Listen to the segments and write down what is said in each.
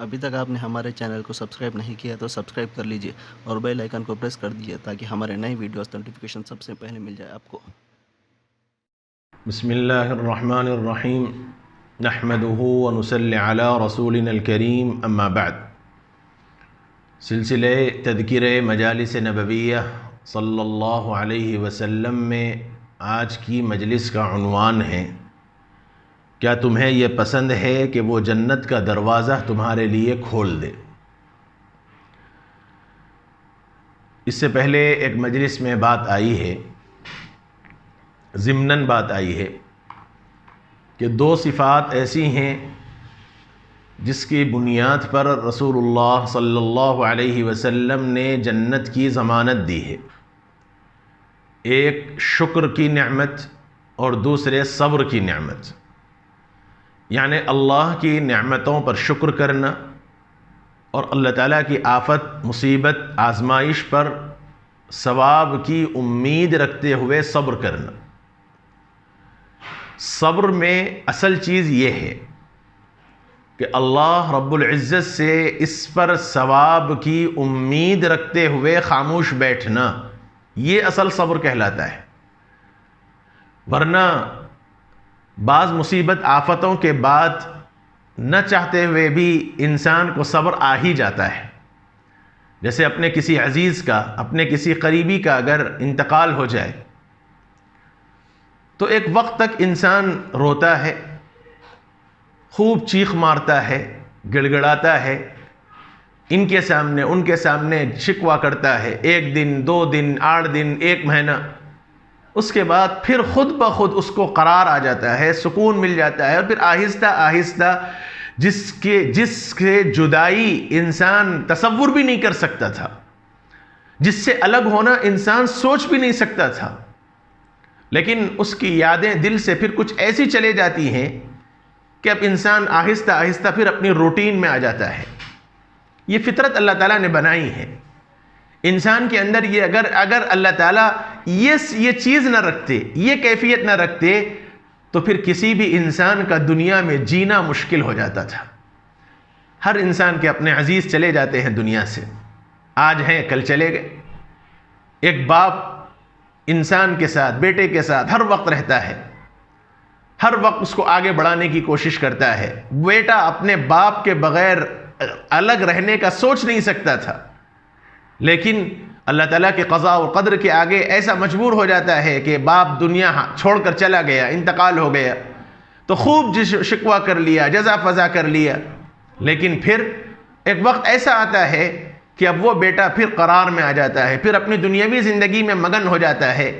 अभी तक आपने हमारे चैनल को सब्सक्राइब नहीं किया तो सब्सक्राइब कर लीजिए और बेल आइकन को प्रेस कर दीजिए ताकि हमारे नए वीडियोस नोटिफिकेशन सबसे पहले मिल जाए आपको। बिस्मिल्लाहिर्रहमानिर्रहीम नहमदुहु व नुसल्ली अला रसूलिनल करीम अम्मा बाद। सिलसिले तज़किरे मजालिस नबविय्यह सल्लल्लाहु अलैहि वसल्लम में आज की मजलिस का उन्वान है, क्या तुम्हें यह पसंद है कि वो जन्नत का दरवाज़ा तुम्हारे लिए खोल दे। इससे पहले एक मजलिस में बात आई है, ज़िम्नन बात आई है कि दो सिफ़ात ऐसी हैं जिसकी बुनियाद पर रसूलुल्लाह सल्लल्लाहु अलैहि वसल्लम ने जन्नत की ज़मानत दी है। एक शुक्र की नेमत और दूसरे सब्र की नेमत, यानी अल्लाह की नेमतों पर शुक्र करना और अल्लाह ताला की आफत मुसीबत आजमाइश पर सवाब की उम्मीद रखते हुए सब्र करना। सब्र में असल चीज़ ये है कि अल्लाह रब्बुल इज़्ज़त से इस पर सवाब की उम्मीद रखते हुए खामोश बैठना, ये असल सब्र कहलाता है। वरना बाज़ मुसीबत आफतों के बाद न चाहते हुए भी इंसान को सब्र आ ही जाता है। जैसे अपने किसी अजीज़ का, अपने किसी करीबी का अगर इंतकाल हो जाए तो एक वक्त तक इंसान रोता है, खूब चीख मारता है, गिड़गिड़ाता है, इनके सामने उनके सामने शिकवा करता है, 1 दिन 2 दिन 8 दिन 1 महीना। उसके बाद फिर खुद ब खुद उसको करार आ जाता है, सुकून मिल जाता है और फिर आहिस्ता आहिस्ता जिसके जुदाई इंसान तसव्वुर भी नहीं कर सकता था, जिससे अलग होना इंसान सोच भी नहीं सकता था, लेकिन उसकी यादें दिल से फिर कुछ ऐसी चले जाती हैं कि अब इंसान आहिस्ता आहिस्ता फिर अपनी रूटीन में आ जाता है। ये फितरत अल्लाह ताला ने बनाई है इंसान के अंदर। ये अगर अल्लाह ताला ये चीज़ ना रखते, ये कैफियत ना रखते, तो फिर किसी भी इंसान का दुनिया में जीना मुश्किल हो जाता था। हर इंसान के अपने अजीज़ चले जाते हैं दुनिया से, आज हैं कल चले गए। एक बाप इंसान के साथ, बेटे के साथ हर वक्त रहता है, हर वक्त उसको आगे बढ़ाने की कोशिश करता है। बेटा अपने बाप के बगैर अलग रहने का सोच नहीं सकता था, लेकिन अल्लाह ताला के क़ज़ा और क़द्र के आगे ऐसा मजबूर हो जाता है कि बाप दुनिया छोड़कर चला गया, इंतकाल हो गया, तो खूब शिकवा कर लिया, जज़ा फ़ज़ा कर लिया। लेकिन फिर एक वक्त ऐसा आता है कि अब वो बेटा फिर करार में आ जाता है, फिर अपनी दुनियावी ज़िंदगी में मगन हो जाता है।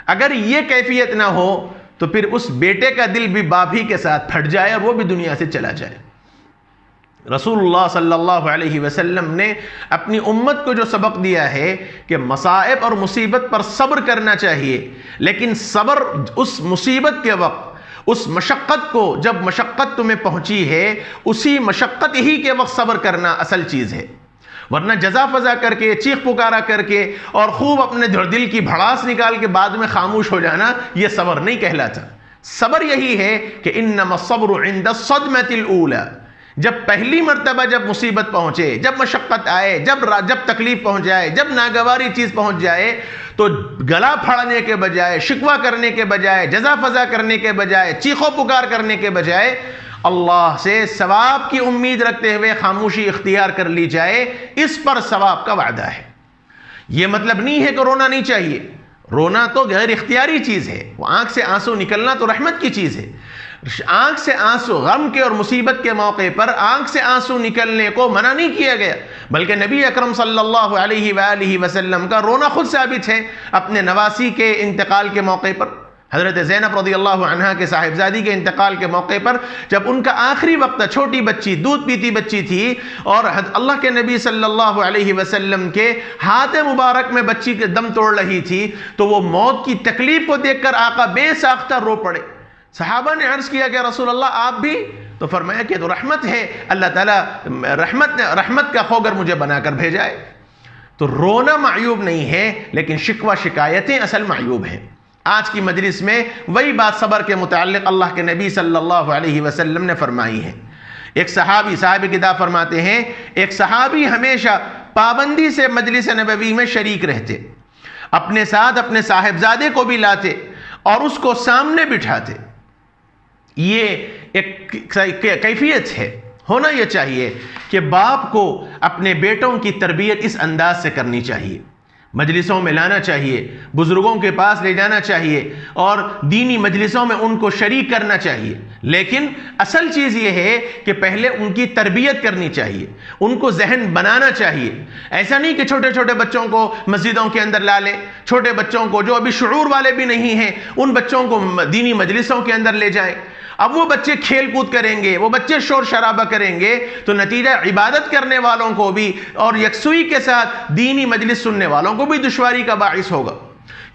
अगर ये कैफियत ना हो तो फिर उस बेटे का दिल भी बाप ही के साथ फट जाए और वो भी दुनिया से चला जाए। रसूलुल्लाह सल्लल्लाहु अलैहि वसल्लम ने अपनी उम्मत को जो सबक दिया है कि मसाइब और मुसीबत पर सब्र करना चाहिए, लेकिन सब्र उस मुसीबत के वक्त, उस मशक्क़त को, जब मशक्क़त तुम्हें पहुंची है उसी मशक्क़त ही के वक्त सब्र करना असल चीज़ है। वरना जज़ा फ़ज़ा करके, चीख पुकारा करके और खूब अपने दिल की भड़ास निकाल के बाद में खामोश हो जाना, यह सब्र नहीं कहलाता। सब्र यही है कि इन्नमा सब्रु इंद सदमतिल ऊला, जब पहली मर्तबा जब मुसीबत पहुंचे, जब मशक्क़त आए, जब तकलीफ पहुंच जाए, जब नागवारी चीज़ पहुंच जाए, तो गला फाड़ने के बजाय, शिकवा करने के बजाय, जज़ा फ़ज़ा करने के बजाय, चीखो पुकार करने के बजाय अल्लाह से सवाब की उम्मीद रखते हुए खामोशी इख्तियार कर ली जाए। इस पर सवाब का वादा है। यह मतलब नहीं है कि रोना नहीं चाहिए, रोना तो गैर इख्तियारी चीज़ है। वो आंख से आंसू निकलना तो रहमत की चीज़ है। आंख से आंसू, गम के और मुसीबत के मौके पर आंख से आंसू निकलने को मना नहीं किया गया, बल्कि नबी अकरम सल्लल्लाहु अलैहि वसल्लम का रोना खुद साबित है। अपने नवासी के इंतकाल के मौके पर, हज़रत ज़ैनब रज़ियल्लाहु अन्हा के साहिबजादी के इंतकाल के मौके पर, जब उनका आखिरी वक्त, छोटी बच्ची, दूध पीती बच्ची थी और अल्लाह के नबी सल्लल्लाहु अलैहि वसल्लम के हाथ मुबारक में बच्ची के दम तोड़ रही थी, तो वो मौत की तकलीफ को देखकर आका बेसाख्ता रो पड़े। सहाबा ने अर्ज़ किया कि रसूल अल्लाह आप भी? तो फरमाया कि तो रहमत है, अल्लाह ताला रहमत का खोगर मुझे बनाकर भेजा है। तो रोना मायूब नहीं है, लेकिन शिकवा शिकायतें असल मायूब हैं। आज की मजलिस में वही बात सब्र के मुताल्लिक़ अल्लाह के नबी सल्लल्लाहु अलैहि वसल्लम ने फरमाई है। एक सहाबी साहिब किताब फरमाते हैं, एक सहाबी हमेशा पाबंदी से मजलिस नबवी में शरीक रहते, अपने साथ अपने साहिबजादे को भी लाते और उसको सामने बिठाते। ये एक कैफियत है, होना यह चाहिए कि बाप को अपने बेटों की तरबियत इस अंदाज से करनी चाहिए, मजलिसों में लाना चाहिए, बुजुर्गों के पास ले जाना चाहिए और दीनी मजलिसों में उनको शरीक करना चाहिए। लेकिन असल चीज़ यह है कि पहले उनकी तरबियत करनी चाहिए, उनको जहन बनाना चाहिए। ऐसा नहीं कि छोटे छोटे बच्चों को मस्जिदों के अंदर ला ले, छोटे बच्चों को जो अभी शुऊर वाले भी नहीं हैं उन बच्चों को दीनी मजलिसों के अंदर ले जाएं। अब वो बच्चे खेल कूद करेंगे, वो बच्चे शोर शराबा करेंगे तो नतीजा इबादत करने वालों को भी और यकसुई के साथ दीनी मजलिस सुनने वालों को भी दुश्वारी का बाइस होगा।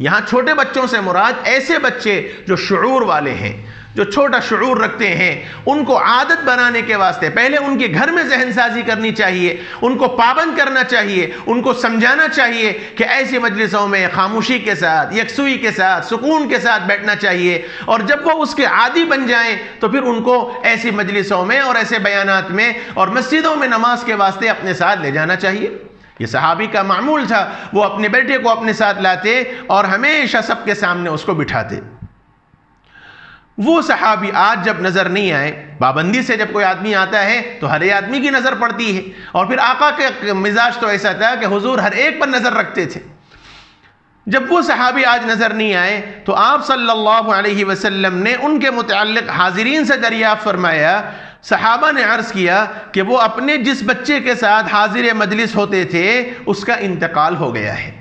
यहाँ छोटे बच्चों से मुराद ऐसे बच्चे जो शुऊर वाले हैं, जो छोटा शुऊर रखते हैं, उनको आदत बनाने के वास्ते पहले उनके घर में जहनसाजी करनी चाहिए, उनको पाबंद करना चाहिए, उनको समझाना चाहिए कि ऐसी मजलिसों में खामोशी के साथ, यकसुई के साथ, सुकून के साथ बैठना चाहिए। और जब वो उसके आदी बन जाएं तो फिर उनको ऐसी मजलिसों में और ऐसे बयानात में और मस्जिदों में नमाज के वास्ते अपने साथ ले जाना चाहिए। ये सहाबी का मामूल था, वो अपने बेटे को अपने साथ लाते और हमेशा सबके सामने उसको बिठाते। वो सहाबी आज जब नजर नहीं आए, पाबंदी से जब कोई आदमी आता है तो हर एक आदमी की नजर पड़ती है, और फिर आका के मिजाज तो ऐसा था कि हुजूर हर एक पर नजर रखते थे। जब वो सहाबी आज नजर नहीं आए तो आप सल्लल्लाहु अलैहि वसल्लम ने उनके मुताल्लिक हाजिरीन से दरियाफ्त फरमाया। सहाबा ने अर्ज किया कि वो अपने जिस बच्चे के साथ हाजिर मजलिस होते थे उसका इंतकाल हो गया है।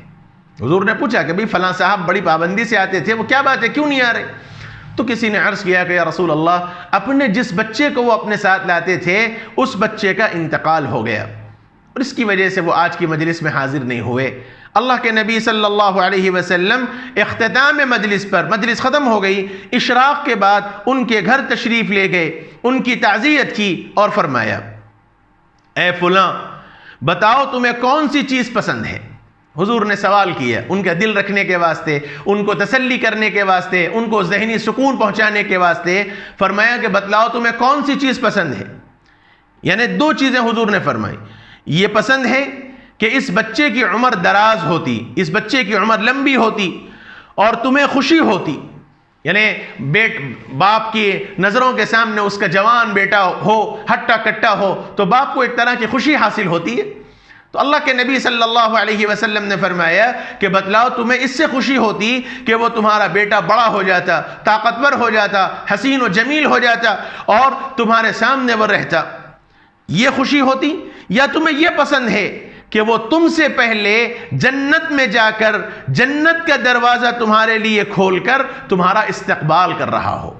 हुजूर ने पूछा कि भाई फलां साहब बड़ी पाबंदी से आते थे, वो क्या बात है, क्यों नहीं आ रहे? तो किसी ने अर्ज किया कि या रसूल अल्लाह, अपने जिस बच्चे को वो अपने साथ लाते थे उस बच्चे का इंतकाल हो गया और इसकी वजह से वो आज की मजलिस में हाजिर नहीं हुए। अल्लाह के नबी सल्लल्लाहु अलैहि वसल्लम इख्तिताम मजलिस पर, मजलिस ख़त्म हो गई, इशराक के बाद उनके घर तशरीफ़ ले गए, उनकी ताज़ियत की और फरमाया, ए फुलां, बताओ तुम्हें कौन सी चीज़ पसंद है। हुजूर ने सवाल किया उनका दिल रखने के वास्ते, उनको तसल्ली करने के वास्ते, उनको ज़हनी सुकून पहुँचाने के वास्ते। फरमाया कि बतलाओ तुम्हें कौन सी चीज़ पसंद है। यानी दो चीज़ें हुजूर ने फरमाई, ये पसंद है कि इस बच्चे की उम्र दराज होती, इस बच्चे की उम्र लंबी होती और तुम्हें खुशी होती, यानी बाप की नज़रों के सामने उसका जवान बेटा हो, हट्टा कट्टा हो, तो बाप को एक तरह की खुशी हासिल होती है। तो अल्लाह के नबी सल्लल्लाहु अलैहि वसल्लम ने फरमाया कि बतलाओ तुम्हें इससे खुशी होती कि वो तुम्हारा बेटा बड़ा हो जाता, ताकतवर हो जाता, हसीन व जमील हो जाता और तुम्हारे सामने वो रहता, ये खुशी होती, या तुम्हें यह पसंद है कि वो तुमसे पहले जन्नत में जाकर जन्नत का दरवाजा तुम्हारे लिए खोलकर तुम्हारा इस्तकबाल कर रहा हो।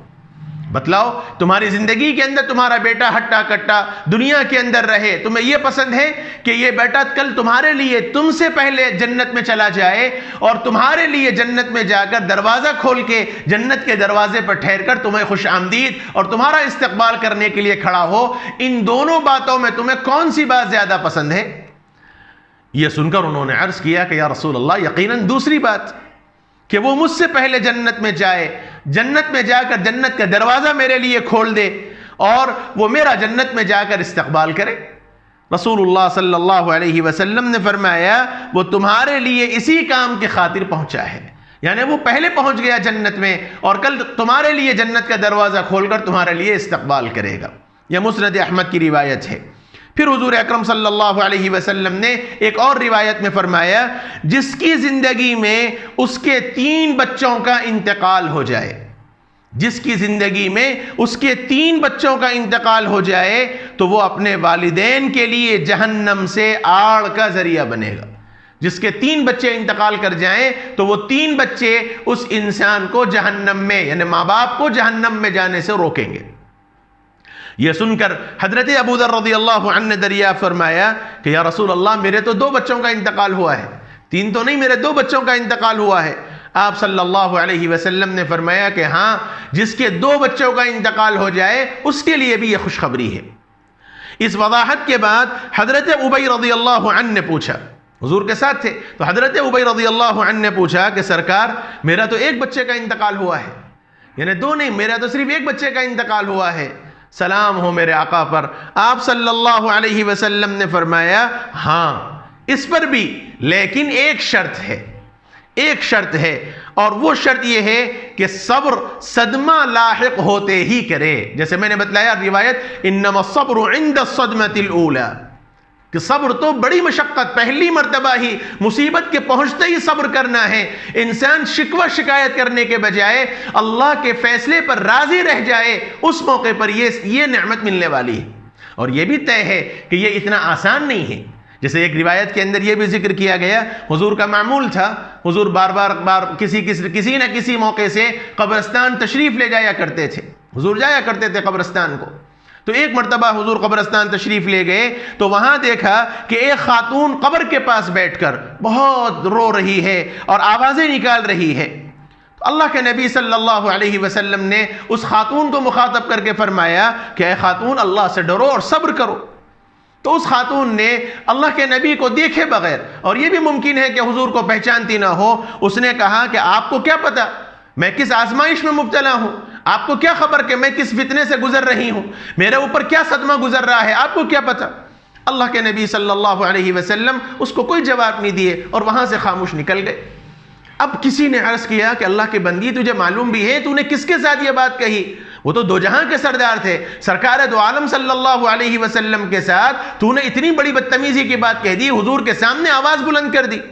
बतलाओ, तुम्हारी जिंदगी के अंदर तुम्हारा बेटा हट्टा कट्टा दुनिया के अंदर रहे, तुम्हें यह पसंद है कि यह बेटा कल तुम्हारे लिए तुमसे पहले जन्नत में चला जाए और तुम्हारे लिए जन्नत में जाकर दरवाजा खोल के जन्नत के दरवाजे पर ठहर कर तुम्हें खुश आमदीद और तुम्हारा इस्तकबाल करने के लिए खड़ा हो। इन दोनों बातों में तुम्हें कौन सी बात ज्यादा पसंद है? यह सुनकर उन्होंने अर्ज किया कि या रसूल अल्लाह, यकीनन दूसरी बात कि वो मुझसे पहले जन्नत में जाए, जन्नत में जाकर जन्नत का दरवाजा मेरे लिए खोल दे और वो मेरा जन्नत में जाकर इस्तकबाल करे। रसूलुल्लाह सल्लल्लाहु अलैहि वसल्लम ने फरमाया वो तुम्हारे लिए इसी काम की खातिर पहुंचा है, यानी वो पहले पहुंच गया जन्नत में और कल तुम्हारे लिए जन्नत का दरवाजा खोलकर तुम्हारे लिए इस्तकबाल करेगा। यह मुस्नद अहमद की रिवायत है। फिर हुजूर अकरम सल्लल्लाहु अलैहि वसल्लम ने एक और रिवायत में फरमाया, जिसकी जिंदगी में उसके 3 बच्चों का इंतकाल हो जाए, जिसकी जिंदगी में उसके 3 बच्चों का इंतकाल हो जाए तो वो अपने वालिदैन के लिए जहन्नम से आड़ का जरिया बनेगा। जिसके 3 बच्चे इंतकाल कर जाएं तो वो 3 बच्चे उस इंसान को जहन्नम में, यानी माँ बाप को जहन्नम में जाने से रोकेंगे। यह सुनकर हजरत अबू दर रज़ियल्लाहु अन्हु ने दरिया फरमाया कि या रसूल अल्लाह, मेरे तो 2 बच्चों का इंतकाल हुआ है, 3 तो नहीं, मेरे 2 बच्चों का इंतकाल हुआ है। आप सल्लल्लाहु अलैहि वसल्लम ने फरमाया कि हाँ, जिसके 2 बच्चों का इंतकाल हो जाए उसके लिए भी यह खुशखबरी है। इस वजाहत के बाद हजरत उबई रज़ियल्लाहु अन्हु ने पूछा, हुजूर के साथ थे, तो हजरत उबई रज़ियल्लाहु अन्हु ने पूछा कि सरकार, मेरा तो 1 बच्चे का इंतकाल हुआ है, यानी 2 नहीं, मेरा तो सिर्फ 1 बच्चे का इंतकाल हुआ है। सलाम हो मेरे आका पर। आप सल्लल्लाहु अलैहि वसल्लम ने फरमाया, हाँ इस पर भी, लेकिन एक शर्त है, एक शर्त है, और वो शर्त यह है कि सब्र सदमा लाहिक होते ही करे। जैसे मैंने बतलाया रिवायत, इन्नमा सब्रु इंद सदमतिल ऊला, कि सब्र तो बड़ी मशक्कत, पहली मर्तबा ही मुसीबत के पहुंचते ही सब्र करना है। इंसान शिकवा शिकायत करने के बजाय अल्लाह के फैसले पर राजी रह जाए, उस मौके पर ये नेमत मिलने वाली है। और यह भी तय है कि यह इतना आसान नहीं है। जैसे एक रिवायत के अंदर यह भी जिक्र किया गया, हुजूर का मामूल था, हुजूर बार बार किसी न किसी मौके से कब्रिस्तान तशरीफ ले जाया करते थे। हुजूर जाया करते थे कब्रिस्तान को। तो एक मर्तबा हुजूर कब्रिस्तान तशरीफ ले गए तो वहां देखा कि एक खातून कब्र के पास बैठकर बहुत रो रही है और आवाजें निकाल रही है। तो अल्लाह के नबी सल्लल्लाहु अलैहि वसल्लम ने उस खातून को मुखातब करके फरमाया कि ऐ खातून, अल्लाह से डरो और सब्र करो। तो उस खातून ने अल्लाह के नबी को देखे बगैर, और यह भी मुमकिन है कि हुजूर को पहचानती ना हो, उसने कहा कि आपको क्या पता मैं किस आजमाइश में मुब्तला हूं, आपको क्या खबर कि मैं किस फितने से गुजर रही हूं, मेरे ऊपर क्या सदमा गुजर रहा है, आपको क्या पता। अल्लाह के नबी सल्लल्लाहु अलैहि वसल्लम उसको कोई जवाब नहीं दिए और वहां से खामोश निकल गए। अब किसी ने अर्ज किया कि अल्लाह के बंदी, तुझे मालूम भी है तूने किसके साथ यह बात कही? वो तो दो जहां के सरदार थे, सरकार दो आलम सल्लल्लाहु अलैहि वसल्लम के साथ तूने इतनी बड़ी बदतमीजी की बात कह दी, हुजूर के सामने आवाज बुलंद कर दी।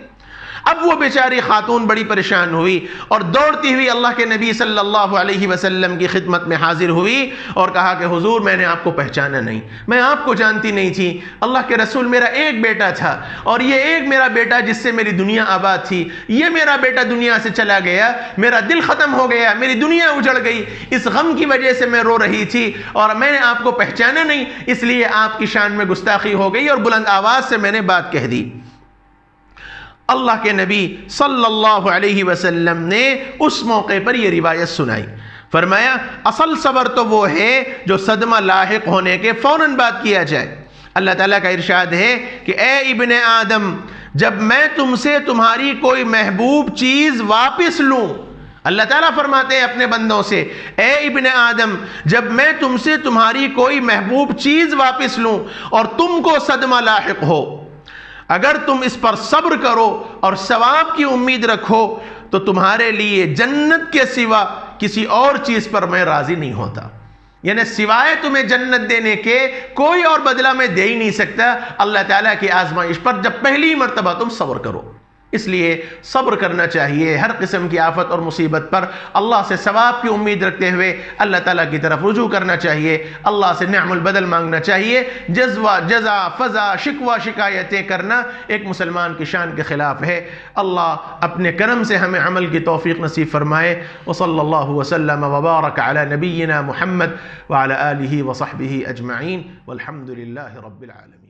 अब वो बेचारी खातून बड़ी परेशान हुई और दौड़ती हुई अल्लाह के नबी सल्लल्लाहु अलैहि वसल्लम की खिदमत में हाजिर हुई और कहा कि हुजूर, मैंने आपको पहचाना नहीं, मैं आपको जानती नहीं थी। अल्लाह के रसूल, मेरा एक बेटा था और ये एक मेरा बेटा जिससे मेरी दुनिया आबाद थी, ये मेरा बेटा दुनिया से चला गया, मेरा दिल ख़त्म हो गया, मेरी दुनिया उजड़ गई। इस गम की वजह से मैं रो रही थी और मैंने आपको पहचाना नहीं, इसलिए आपकी शान में गुस्ताखी हो गई और बुलंद आवाज़ से मैंने बात कह दी। अल्लाह के नबी सल्लल्लाहु अलैहि वसल्लम ने उस मौके पर यह रिवायत सुनाई। फरमाया, असल सबर तो वो है जो सदमा लाहिक होने के फौरन बात किया जाए। अल्लाह ताला का इरशाद है कि ए इब्ने आदम, जब मैं तुमसे तुम्हारी कोई महबूब चीज वापस लूं, अल्लाह ताला फरमाते हैं अपने बंदों से, ए इब्ने आदम, जब मैं तुमसे तुम्हारी कोई महबूब चीज वापस लूं और तुमको सदमा लाहिक हो, अगर तुम इस पर सब्र करो और सवाब की उम्मीद रखो तो तुम्हारे लिए जन्नत के सिवा किसी और चीज पर मैं राजी नहीं होता। यानी सिवाय तुम्हें जन्नत देने के कोई और बदला मैं दे ही नहीं सकता अल्लाह ताला की आजमाइश पर, जब पहली मर्तबा तुम सब्र करो। इसलिए सब्र करना चाहिए, हर किस्म की आफत और मुसीबत पर अल्लाह से सवाब की उम्मीद रखते हुए अल्लाह ताला की तरफ रुजू करना चाहिए, अल्लाह से नेअमुल बदल मांगना चाहिए। जज़ा फज़ा शिकवा शिकायतें करना एक मुसलमान की शान के ख़िलाफ़ है। अल्लाह अपने करम से हमें अमल की तौफ़ीक़ नसीब फ़रमाए। व सल्लल्लाहु वसल्लम व बारक अला नबिय्यिना मुहम्मद व अला आलिहि व सहबिहि अजमईन वल्हम्दुलिल्लाहि रब्बिल आलमीन।